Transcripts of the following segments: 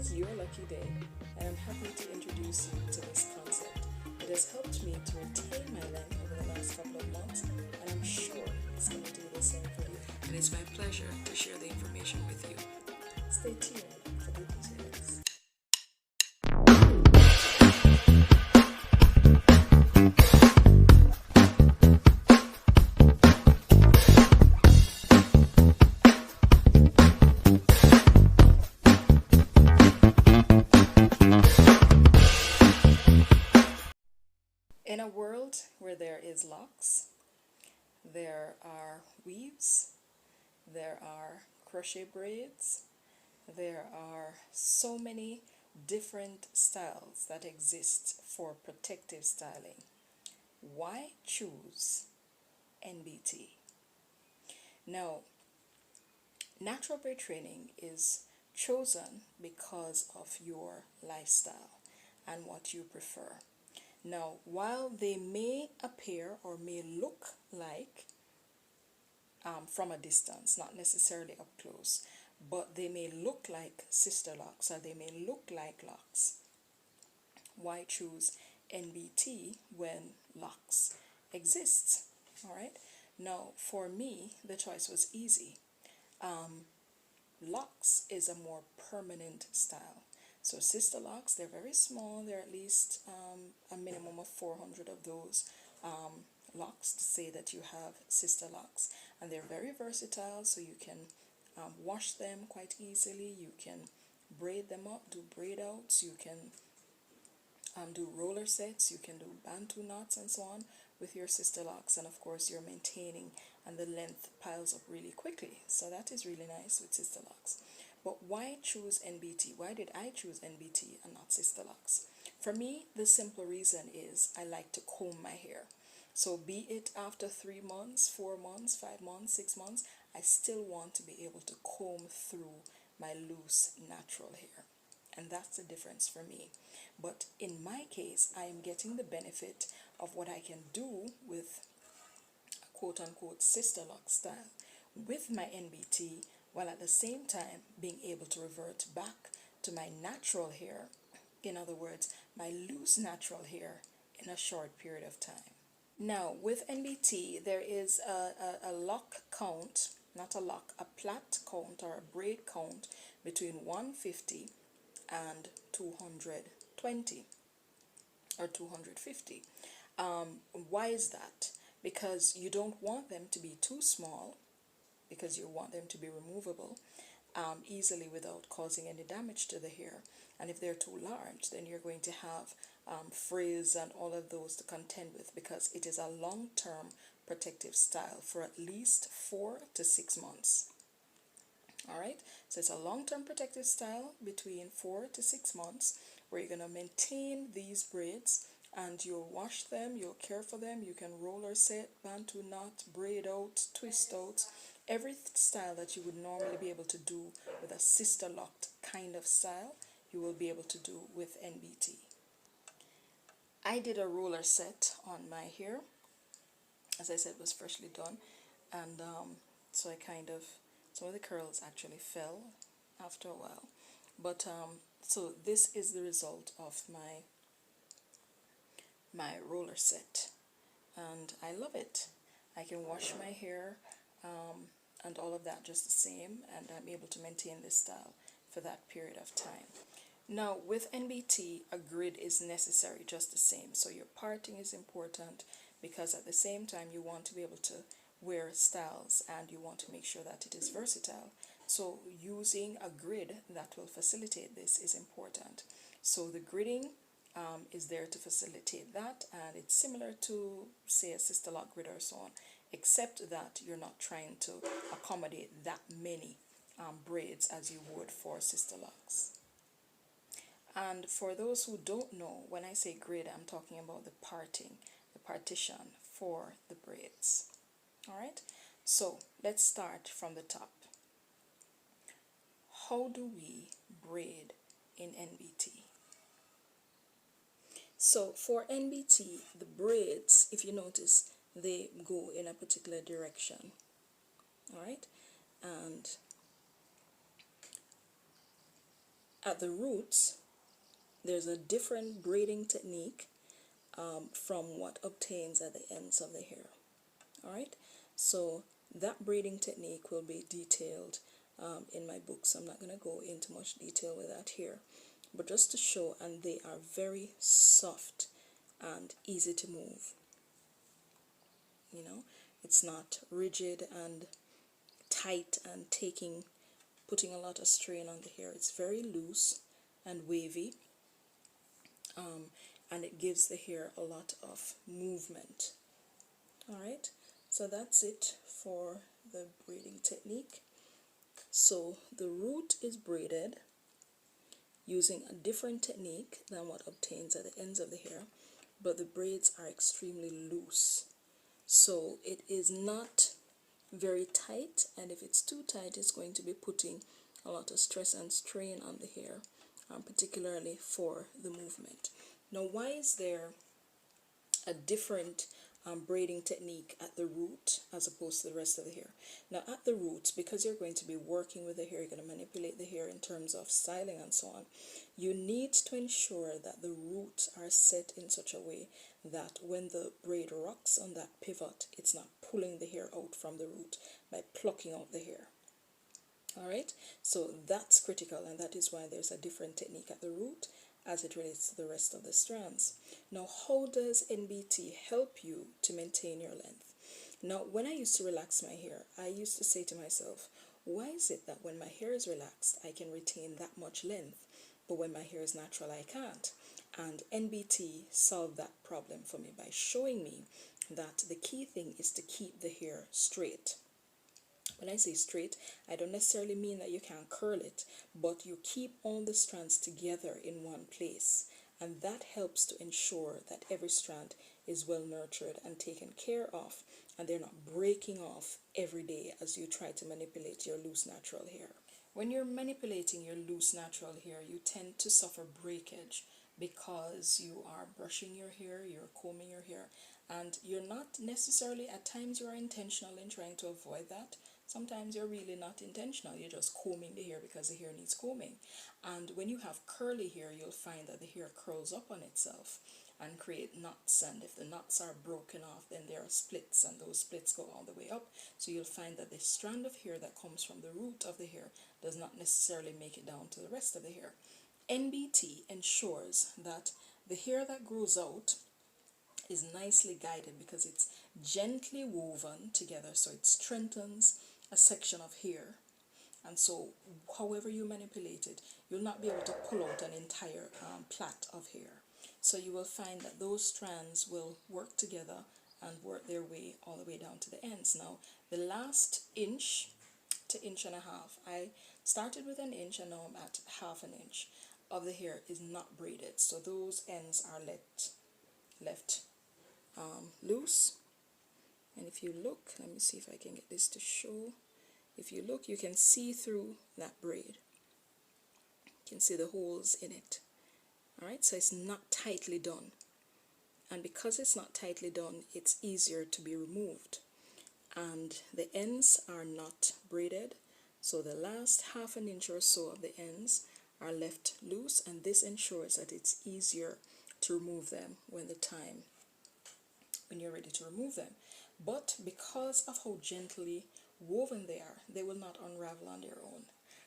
is your lucky day, and I'm happy to introduce you to this concept. It has helped me to retain my length over the last couple of months, and I'm sure it's going to do the same for you. And it's my pleasure to share the information with you. Stay tuned for the details. In a world where there is locks, there are weaves, there are crochet braids, there are so many different styles that exist for protective styling. Why choose NBT? Now, natural braid training is chosen because of your lifestyle and what you prefer. Now, while they may appear or may look like from a distance, not necessarily up close, but they may look like sister locks or they may look like locks. Why choose NBT when locks exist? All right. Now, for me, the choice was easy. Locks is a more permanent style. So sister locks, they're very small. They're at least a minimum of 400 of those locks to say that you have sister locks. And they're very versatile, so you can wash them quite easily. You can braid them up, do braid outs. You can do roller sets. You can do bantu knots and so on with your sister locks. And of course, you're maintaining and the length piles up really quickly. So that is really nice with sister locks. But why choose NBT? Why did I choose NBT and not sister locks? For me, the simple reason is I like to comb my hair. So be it after 3 months, 4 months, 5 months, 6 months, I still want to be able to comb through my loose natural hair. And that's the difference for me. But in my case, I am getting the benefit of what I can do with a quote-unquote sister lock style with my NBT, while at the same time being able to revert back to my natural hair, in other words, my loose natural hair in a short period of time. Now, with NBT, there is a lock count, not a lock, a plait count or a braid count between 150 and 220 or 250. Why is that? Because you don't want them to be too small, because you want them to be removable easily without causing any damage to the hair. And if they're too large, then you're going to have frizz and all of those to contend with, because it is a long-term protective style for at least 4 to 6 months. All right, so it's a long-term protective style between 4 to 6 months where you're going to maintain these braids, and you'll wash them, you'll care for them. You can roller set, bantu knot, braid out, twist out, every style that you would normally be able to do with a sister locked kind of style, you will be able to do with NBT. I did a roller set on my hair, as I said, it was freshly done, and so I kind of, some of the curls actually fell after a while, but so this is the result of my roller set, and I love it. I can wash my hair and all of that just the same, and I'm able to maintain this style for that period of time. Now, with NBT, a grid is necessary just the same. So your parting is important, because at the same time you want to be able to wear styles and you want to make sure that it is versatile. So using a grid that will facilitate this is important. So the gridding is there to facilitate that, and it's similar to, say, a sister lock grid or so on, except that you're not trying to accommodate that many braids as you would for sister locks. And for those who don't know, when I say grid, I'm talking about the parting, the partition for the braids. All right, so let's start from the top. How do we braid in NBT? So for NBT, the braids, if you notice, they go in a particular direction. All right, and at the roots, there's a different braiding technique from what obtains at the ends of the hair. All right, so that braiding technique will be detailed in my book, so I'm not going to go into much detail with that here, but just to show, and they are very soft and easy to move. You know, it's not rigid and tight and putting a lot of strain on the hair. It's very loose and wavy, and it gives the hair a lot of movement. All right, so that's it for the braiding technique. So the root is braided using a different technique than what obtains at the ends of the hair, but the braids are extremely loose, so it is not very tight, and if it's too tight, it's going to be putting a lot of stress and strain on the hair, particularly for the movement. Now, why is there a different braiding technique at the root as opposed to the rest of the hair? Now, at the roots, because you're going to be working with the hair, you're going to manipulate the hair in terms of styling and so on, you need to ensure that the roots are set in such a way that when the braid rocks on that pivot, it's not pulling the hair out from the root by plucking out the hair. All right, so that's critical, and that is why there's a different technique at the root as it relates to the rest of the strands. Now, how does NBT help you to maintain your length? Now, when I used to relax my hair, I used to say to myself, why is it that when my hair is relaxed, I can retain that much length, but when my hair is natural, I can't? And NBT solved that problem for me by showing me that the key thing is to keep the hair straight. When I say straight, I don't necessarily mean that you can't curl it, but you keep all the strands together in one place, and that helps to ensure that every strand is well nurtured and taken care of, and they're not breaking off every day as you try to manipulate your loose natural hair. When you're manipulating your loose natural hair, you tend to suffer breakage because you are brushing your hair, you're combing your hair, and you're not necessarily, at times you are intentional in trying to avoid that. Sometimes you're really not intentional, you're just combing the hair because the hair needs combing. And when you have curly hair, you'll find that the hair curls up on itself and create knots, and if the knots are broken off, then there are splits, and those splits go all the way up. So you'll find that the strand of hair that comes from the root of the hair does not necessarily make it down to the rest of the hair. NBT ensures that the hair that grows out is nicely guided because it's gently woven together, so it strengthens a section of hair, and so however you manipulate it, you'll not be able to pull out an entire plait of hair. So you will find that those strands will work together and work their way all the way down to the ends. Now, the last inch to inch and a half, I started with an inch and now I'm at half an inch of the hair is not braided, so those ends are left loose. And if you look, let me see if I can get this to show. If you look, you can see through that braid. You can see the holes in it. All right, so it's not tightly done. And because it's not tightly done, it's easier to be removed. And the ends are not braided, so the last half an inch or so of the ends are left loose, and this ensures that it's easier to remove them when you're ready to remove them. But because of how gently woven they are, they will not unravel on their own,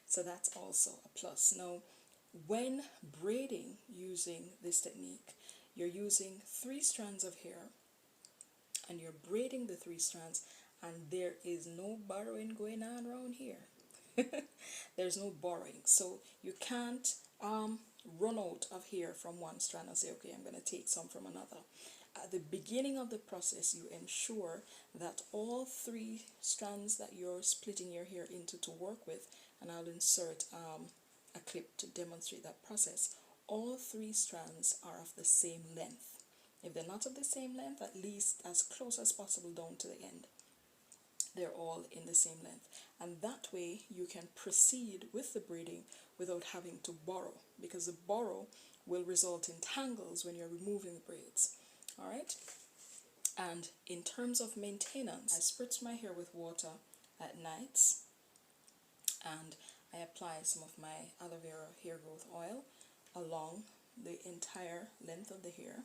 so that's also a plus. Now, when braiding using this technique, you're using 3 strands of hair and you're braiding the 3 strands, and there is no borrowing going on around here. There's no borrowing, so you can't run out of hair from one strand and say, okay, I'm going to take some from another. At the beginning of the process, you ensure that all 3 strands that you're splitting your hair into to work with, and I'll insert a clip to demonstrate that process, all 3 strands are of the same length. If they're not of the same length, at least as close as possible down to the end. They're all in the same length, and that way you can proceed with the braiding without having to borrow, because the borrow will result in tangles when you're removing the braids. All right, and in terms of maintenance, I spritz my hair with water at nights, and I apply some of my aloe vera hair growth oil along the entire length of the hair,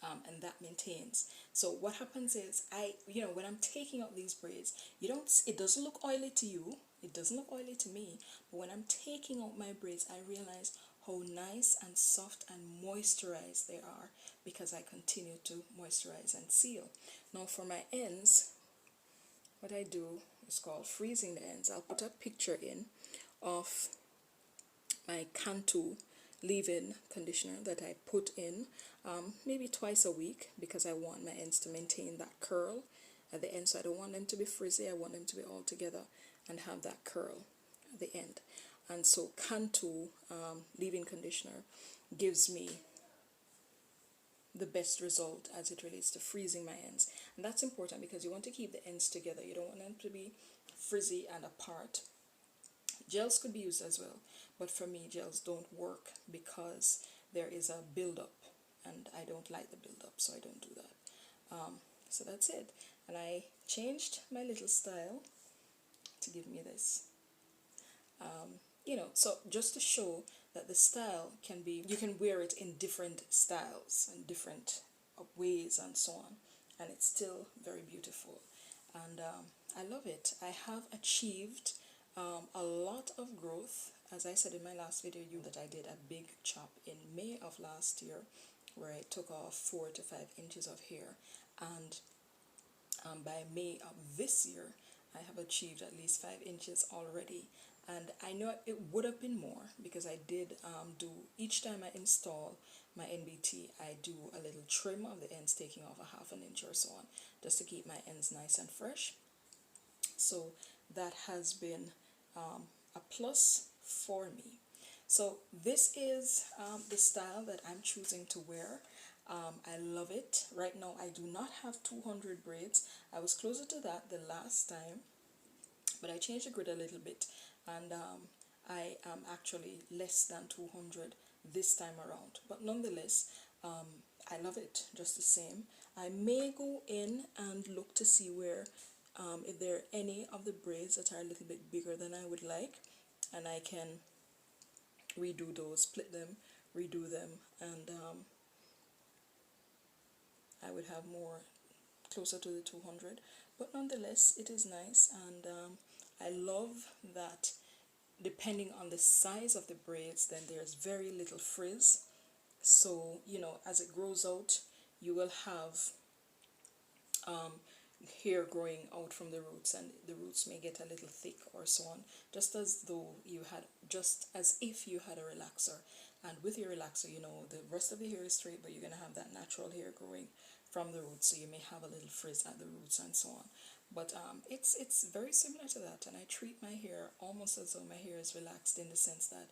and that maintains. So what happens is, when I'm taking out these braids, it doesn't look oily to you, it doesn't look oily to me, but when I'm taking out my braids, I realize how nice and soft and moisturized they are, because I continue to moisturize and seal. Now for my ends, what I do is called freezing the ends. I'll put a picture in of my Cantu leave-in conditioner that I put in maybe twice a week, because I want my ends to maintain that curl at the end. So I don't want them to be frizzy, I want them to be all together and have that curl at the end. And so Cantu leave-in conditioner gives me the best result as it relates to freezing my ends. And that's important because you want to keep the ends together. You don't want them to be frizzy and apart. Gels could be used as well, but for me gels don't work because there is a build-up and I don't like the build-up, so I don't do that. So that's it. And I changed my little style to give me this. So just to show that the style can be, you can wear it in different styles and different ways and so on, and it's still very beautiful. And I love it. I have achieved a lot of growth. As I said in my last video, that I did a big chop in May of last year, where I took off 4 to 5 inches of hair, and by May of this year, I have achieved at least 5 inches already. And I know it would have been more, because I did do, each time I install my NBT, I do a little trim of the ends, taking off a half an inch or so on, just to keep my ends nice and fresh. So that has been a plus for me. So this is the style that I'm choosing to wear. I love it. Right now I do not have 200 braids. I was closer to that the last time, but I changed the grid a little bit, and I am actually less than 200 this time around. But nonetheless, I love it just the same. I may go in and look to see where if there are any of the braids that are a little bit bigger than I would like, and I can redo those, split them, redo them, and I would have more closer to the 200. But nonetheless, it is nice, and I love that depending on the size of the braids, then there's very little frizz. So as it grows out, you will have hair growing out from the roots, and the roots may get a little thick or so on, just as if you had a relaxer. And with your relaxer, the rest of the hair is straight, but you're going to have that natural hair growing from the roots, so you may have a little frizz at the roots and so on. But it's very similar to that, and I treat my hair almost as though my hair is relaxed, in the sense that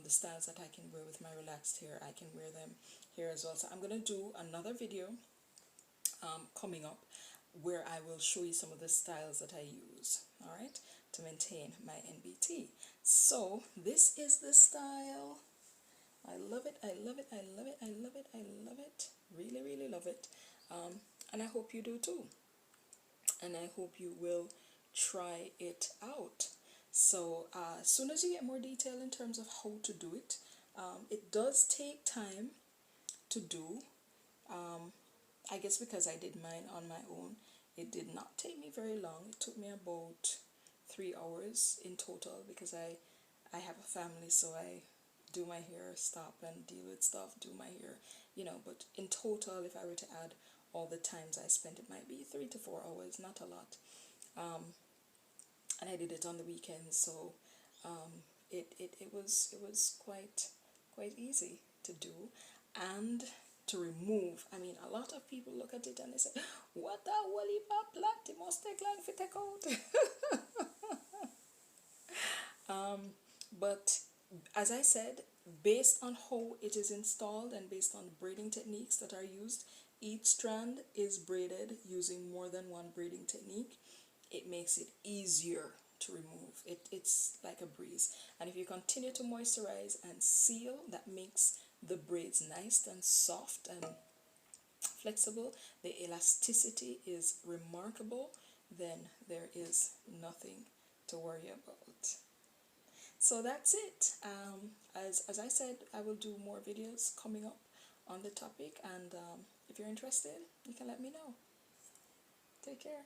the styles that I can wear with my relaxed hair, I can wear them here as well. So I'm going to do another video coming up, where I will show you some of the styles that I use, all right, to maintain my NBT. So this is the style. I love it, I love it, I love it, I love it, I love it. Really, really love it. And I hope you do too. And I hope you will try it out. So as soon as you get more detail in terms of how to do it, it does take time to do. I guess because I did mine on my own, it did not take me very long. It took me about 3 hours in total, because I have a family, so I do my hair, stop and deal with stuff, do my hair, but in total, if I were to add all the times I spent, it might be 3 to 4 hours, not a lot. And I did it on the weekends, so it was quite easy to do and to remove. I mean, a lot of people look at it and they say, what a whole heap of plant, it must take long to take out. But as I said, based on how it is installed and based on the braiding techniques that are used, each strand is braided using more than one braiding technique. It makes it easier to remove. It's like a breeze. And if you continue to moisturize and seal, that makes the braids nice and soft and flexible. The elasticity is remarkable. Then there is nothing to worry about. So that's it. As I said, I will do more videos coming up on the topic, and if you're interested, you can let me know. Take care.